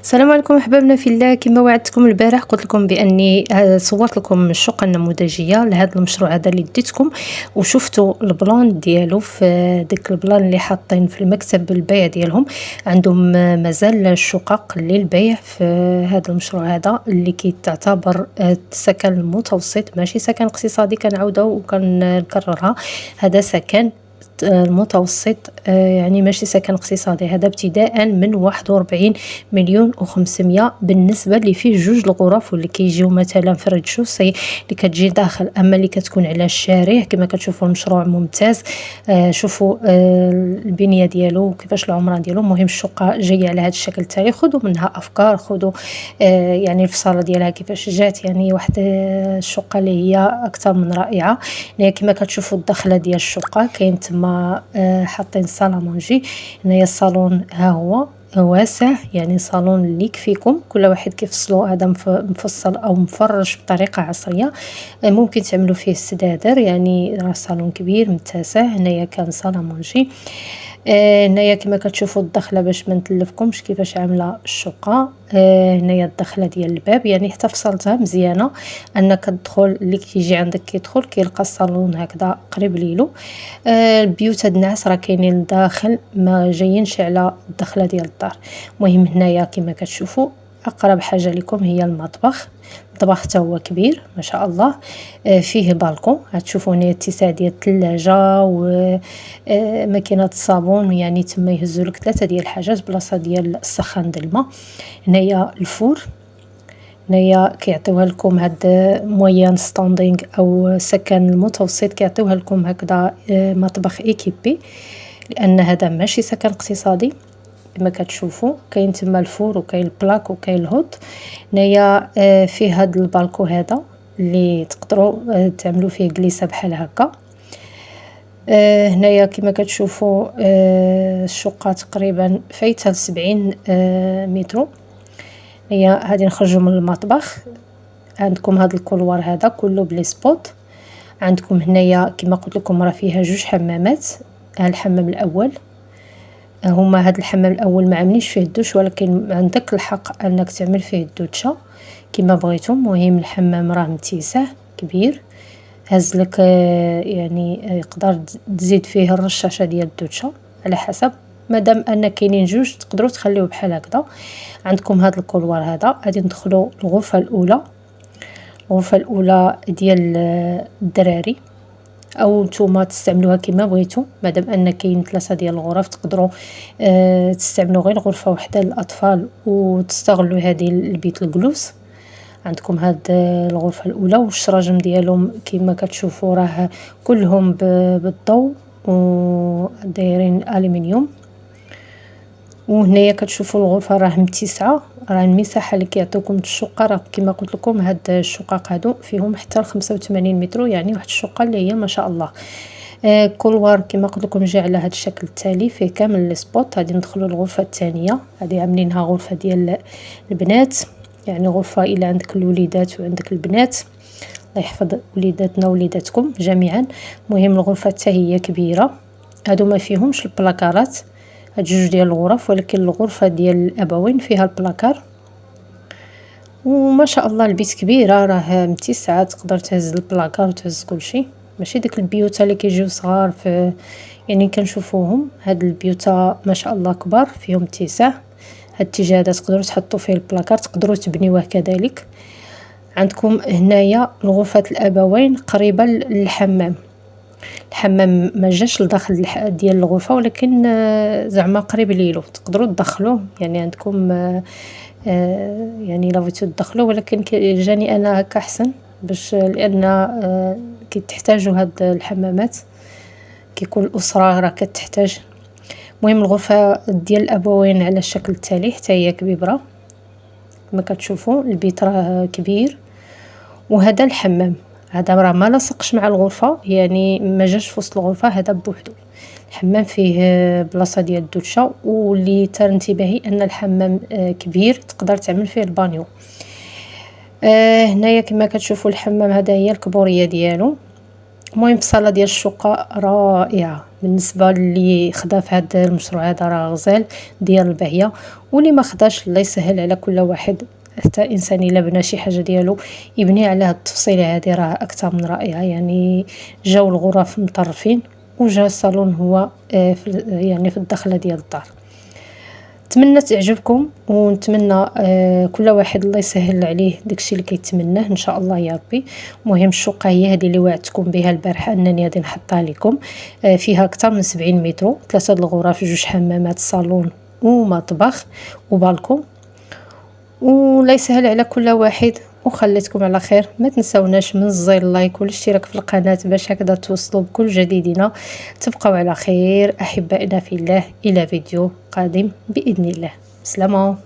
السلام عليكم احبابنا في الله. كما وعدتكم البارح قلت لكم باني صورت لكم الشقه النموذجيه لهذا المشروع هذا اللي ديتكم، وشفتوا البلان ديالو في داك البلان اللي حاطين في المكتب البيع ديالهم. عندهم مازال الشقق للبيع في هذا المشروع هذا اللي كيتعتبر سكن متوسط، ماشي سكن اقتصادي. كنعاودها وكنكررها، هذا سكن المتوسط، يعني ماشي سكن اقتصادي. هذا ابتداء من 41,500,000 بالنسبة اللي فيه جوج الغرف، واللي كيجيو مثلا في الريتشوسي اللي كتجي داخل. اما اللي كتكون على الشارع كما كتشوفوا المشروع ممتاز. شوفوا البنية ديالو كيفاش العمران ديالو. مهم الشقة جاية على هذا الشكل التالي، خذوا منها افكار، خذوا يعني الفصالة ديالها كيفاش جات، يعني واحد الشقة اللي هي اكثر من رائعة. يعني كما كتشوفوا الدخلة ديال الشقة كاين تما حاطين صالة هنايا. الصالون ها هو واسع، يعني صالون اللي يكفيكم كل واحد كيفصلو. هذا مفصل او مفرش بطريقه عصريه. ممكن تعملوا فيه السدادر، يعني راه صالون كبير متسع. هنايا كان صالة مونجي. هنايا كما كتشوفوا الدخله باش ما نتلفكمش كيفاش عامله الشقه. هنايا الدخله ديال الباب، يعني حتى فصلتها مزيانه انك تدخل اللي كيجي عندك كيدخل كيلقى الصالون هكذا قريب ليلو. البيوت هاد الناس راه كاينين لداخل، ما جايينش على الدخله ديال الدار. المهم هنايا كما كتشوفوا اقرب حاجه لكم هي المطبخ. المطبخ حتى هو كبير ما شاء الله. فيه بالكون، غتشوفوا هنا اتساع ديال الثلاجه وماكينه الصابون، يعني تما يهزوا لك 3 ديال الحاجات بلاصه ديال السخان د الماء. هنايا الفور، هنايا كيعطيوها لكم هاد مويان ستاندينغ او سكن المتوسط، كيعطيوها لكم هكذا مطبخ ايكيبي، لان هذا ماشي سكن اقتصادي. كما كتشوفوا كاين تما الفور وكاين البلاك وكاين الهوت. هنايا فيه هاد البالكو هذا اللي تقدروا تعملوا فيه جليسه بحال هكا. هنايا كما كتشوفوا الشقه تقريبا فايته 70 متر. هي هادي نخرجوا من المطبخ، عندكم هاد الكولوار هذا كله بلي سبوت. عندكم هنايا كما قلت لكم راه فيها جوج حمامات. الحمام الاول هما هاد الحمام الاول ما عاملينش فيه الدوش، ولكن عندك الحق انك تعمل فيه الدوشه كما بغيتم. مهم الحمام راه متسع كبير، هز لك يعني يقدر تزيد فيه الرشاشه ديال الدوشه على حسب. مادام ان كاينين جوج تقدروا تخليوه بحال هكذا. عندكم هذا الكولوار هذا، غادي ندخلوا الغرفه الاولى. الغرفه الاولى ديال الدراري، او نتوما تستعملوها كما بغيتو. مادام ان كاين 3 ديال الغرف تقدروا تستعملوا غير غرفه واحده للاطفال وتستغلوا هذه البيت الجلوس. عندكم هاد الغرفه الاولى، والشراجم ديالهم كما كتشوفوا راه كلهم بالضوء ودايرين الومنيوم. وهنايا كتشوفوا الغرفه راه متسعه، راه المساحه اللي كيعطيوكم الشقه راه كما قلت لكم هاد الشقق هادو فيهم حتى 85 متر، يعني واحد الشقه اللي هي ما شاء الله. كولوار كما قلت لكم جاي على هذا الشكل التالي، فيه كامل لي سبوت. غادي ندخلوا للغرفه الثانيه، هذه عاملينها غرفه ديال البنات، يعني غرفه الا عندك الوليدات وعندك البنات، الله يحفظ وليداتنا ووليداتكم جميعا. المهم الغرفه حتى هي كبيره. هادو ما فيهمش البلاكارات، هاد جوج ديال الغرف، ولكن الغرفه ديال الابوين فيها البلاكار. وما شاء الله البيت كبيره، راه متسعه، تقدر تهز البلاكار وتهز كلشي. ماشي ديك البيوت اللي كيجيو صغار في، يعني كنشوفوهم هاد البيوت ما شاء الله كبار فيهم اتساع. هاد الاتجاه هذا تقدروا تحطوا فيه البلاكار، تقدروا تبنيوه كذلك. عندكم هنايا الغرفه الابوين قريبه للحمام. الحمام ما جاش لداخل ديال الغرفه، ولكن زعما قريب ليلو تقدروا تدخلوه. يعني عندكم يعني الا بغيتو تدخلوه، ولكن جاني انا هكا احسن، باش لان كتحتاجوا هاد الحمامات، كيكون الاسره راه كتحتاج. المهم الغرفه ديال الابوين على الشكل التالي، حتى هي كبيره كما كتشوفوا. البيت راه كبير، وهذا الحمام هذا راه ما لصقش مع الغرفه، يعني ما جاش في وسط الغرفه، هذا بوحدو. الحمام فيه بلاصه ديال الدوشه، واللي تار انتباهي ان الحمام كبير تقدر تعمل فيه البانيو. هنايا كما كتشوفوا الحمام هذا هي الكبوريه ديالو. المهم الصاله ديال الشقه رائعه بالنسبه اللي خدا في هذا المشروع هذا راه غزال ديال الباهيه، واللي ما خداش الله يسهل على كل واحد. حتى انسان الا بنى شي حاجه ديالو يبني على هاد التفصيله هذه راه اكثر من رائعه. يعني جاو الغرف مطرفين وجا الصالون هو يعني في الدخله ديال الدار. نتمنى تعجبكم، ونتمنى كل واحد الله يسهل عليه داكشي اللي كيتمناه ان شاء الله يا ربي. المهم الشقه هي هذه اللي وعدتكم بها البارحه انني غادي نحطها لكم. فيها اكثر من 70 متر، 3 الغرف، 2 حمامات، صالون ومطبخ وبالكون، ولا يسهل على كل واحد. وخليتكم على خير. ما تنسوناش من زر اللايك والاشتراك في القناة باش هكذا توصلوا بكل جديدنا. تبقوا على خير احبائنا في الله، الى فيديو قادم باذن الله. سلامة.